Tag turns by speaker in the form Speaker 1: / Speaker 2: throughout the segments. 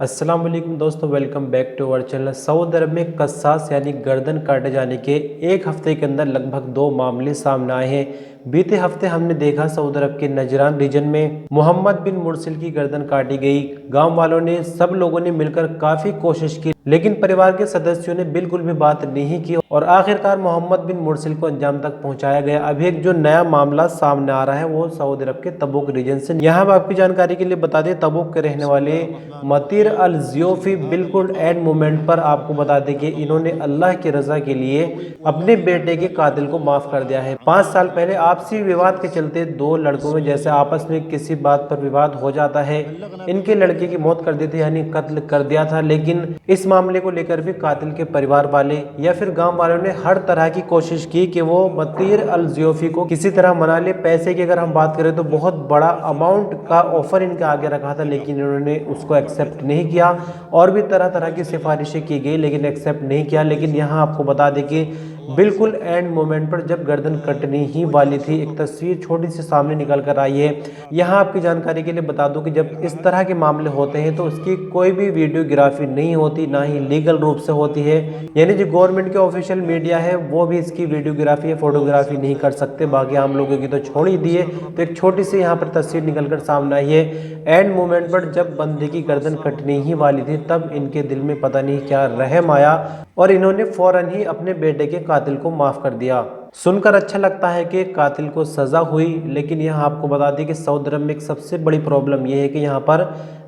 Speaker 1: अस्सलाम वालेकुम दोस्तों, welcome back to our channel. सऊदी अरब में कसास यानी गर्दन काटे जाने के एक हफ्ते के अंदर लगभग 2 मामले सामने आए हैं। बीते हफ्ते हमने देखा सऊदी अरब के नजरान रीजन में मोहम्मद बिन मुरसिल की गर्दन काटी गई। गांव वालों ने, सब लोगों ने मिलकर काफी कोशिश की, लेकिन परिवार के सदस्यों ने बिल्कुल भी बात नहीं की और आखिरकार मोहम्मद बिन मुरसिल को अंजाम तक पहुंचाया गया। अभी एक जो नया मामला सामने आ रहा है वो सऊदी अरब के तबूक रीजन से। यहाँ आपकी जानकारी के लिए बता दें, तबूक के रहने वाले मतीर अल जियोफी बिल्कुल एंड मोमेंट पर आपको बता दें कि इन्होंने अल्लाह की रजा के लिए अपने बेटे के कातिल को माफ कर दिया है। 5 साल पहले आपसी विवाद के चलते 2 लड़कों में जैसे आपस में किसी बात पर विवाद हो जाता है, इनके लड़के की मौत कर दी थी यानी कत्ल कर दिया था। लेकिन इस मामले को लेकर भी कातिल के परिवार वाले या फिर गांव वालों ने हर तरह की कोशिश की कि वो मतीर अल जियोफी को किसी तरह मना ले। पैसे की अगर हम बात करें तो बहुत बड़ा अमाउंट का ऑफर इनके आगे रखा था, लेकिन इन्होंने उसको एक्सेप्ट नहीं किया और भी तरह तरह की सिफारिशें की गई लेकिन एक्सेप्ट नहीं किया। लेकिन यहाँ आपको बता दें कि बिल्कुल एंड मोमेंट पर जब गर्दन कटनी ही वाली थी, एक तस्वीर छोटी सी सामने निकल कर आई है। यहाँ आपकी जानकारी के लिए बता दूं कि जब इस तरह के मामले होते हैं तो उसकी कोई भी वीडियोग्राफी नहीं होती, ना ही लीगल रूप से होती है। यानी जो गवर्नमेंट के ऑफिशियल मीडिया है वो भी इसकी वीडियोग्राफी या फोटोग्राफी नहीं कर सकते, बाकी आम लोगों की तो छोड़ ही दिए। तो एक छोटी सी यहाँ पर तस्वीर निकल कर सामने आई है। एंड मोमेंट पर जब बंदे की गर्दन कटनी ही वाली थी तब इनके दिल में पता नहीं क्या रहम आया और इन्होंने फौरन ही अपने बेटे के कातिल को माफ कर दिया। सुनकर अच्छा लगता है कि कातिल को सजा हुई, लेकिन यहाँ आपको बता दें कि सऊदी अरब में एक सबसे बड़ी प्रॉब्लम यह है कि यहाँ पर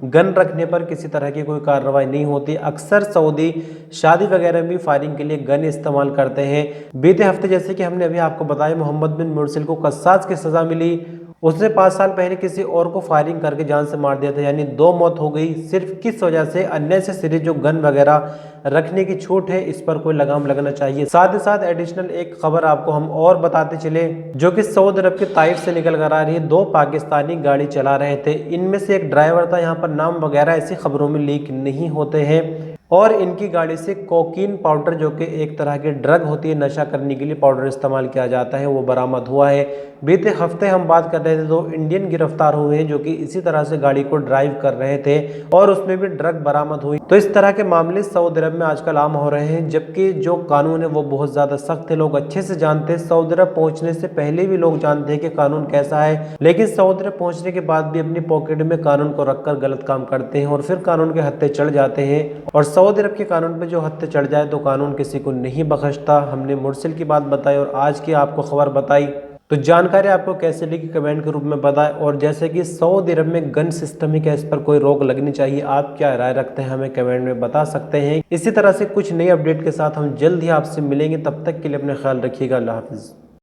Speaker 1: गन रखने पर किसी तरह की कोई कार्रवाई नहीं होती। अक्सर सऊदी शादी वगैरह में भी फायरिंग के लिए गन इस्तेमाल करते हैं। बीते हफ्ते जैसे कि हमने अभी आपको बताया, मोहम्मद बिन मुरसिल को कसास की सजा मिली। उसने 5 साल पहले किसी और को फायरिंग करके जान से मार दिया था, यानी 2 मौत हो गई। सिर्फ किस वजह से? अननेसेसरी जो गन वगैरह रखने की छूट है, इस पर कोई लगाम लगना चाहिए। साथ ही साथ एडिशनल एक खबर आपको हम और बताते चले जो कि सऊदी अरब के ताइफ से निकल कर आ रही है। 2 पाकिस्तानी गाड़ी चला रहे थे, इनमें से एक ड्राइवर था। यहाँ पर नाम वगैरह ऐसी खबरों में लीक नहीं होते हैं और इनकी गाड़ी से कोकीन पाउडर, जो कि एक तरह की ड्रग होती है, नशा करने के लिए पाउडर इस्तेमाल किया जाता है, वो बरामद हुआ है। बीते हफ्ते हम बात कर रहे थे 2 इंडियन गिरफ्तार हुए हैं जो कि इसी तरह से गाड़ी को ड्राइव कर रहे थे और उसमें भी ड्रग बरामद हुई। तो इस तरह के मामले सऊदी अरब में आजकल आम हो रहे हैं, जबकि जो कानून है वो बहुत ज़्यादा सख्त है। लोग अच्छे से जानते हैं, सऊदी अरब पहुंचने से पहले भी लोग जानते हैं कि कानून कैसा है, लेकिन सऊदी अरब पहुंचने के बाद भी अपनी पॉकेट में कानून को रखकर गलत काम करते हैं और फिर कानून के हत्थे चढ़ जाते हैं। और सऊदी अरब के कानून पे जो हत्थे चढ़ जाए तो कानून किसी को नहीं बख्शता। हमने मुरसिल की बात बताई और आज की आपको खबर बताई, तो जानकारी आपको कैसे लगी कमेंट के रूप में बताएं। और जैसे कि सऊदी अरब में गन सिस्टम ही क्या, इस पर कोई रोक लगनी चाहिए? आप क्या राय रखते हैं हमें कमेंट में बता सकते हैं। इसी तरह से कुछ नई अपडेट के साथ हम जल्द ही आपसे मिलेंगे, तब तक के लिए अपना ख्याल रखिएगा। अल्लाह हाफिज़।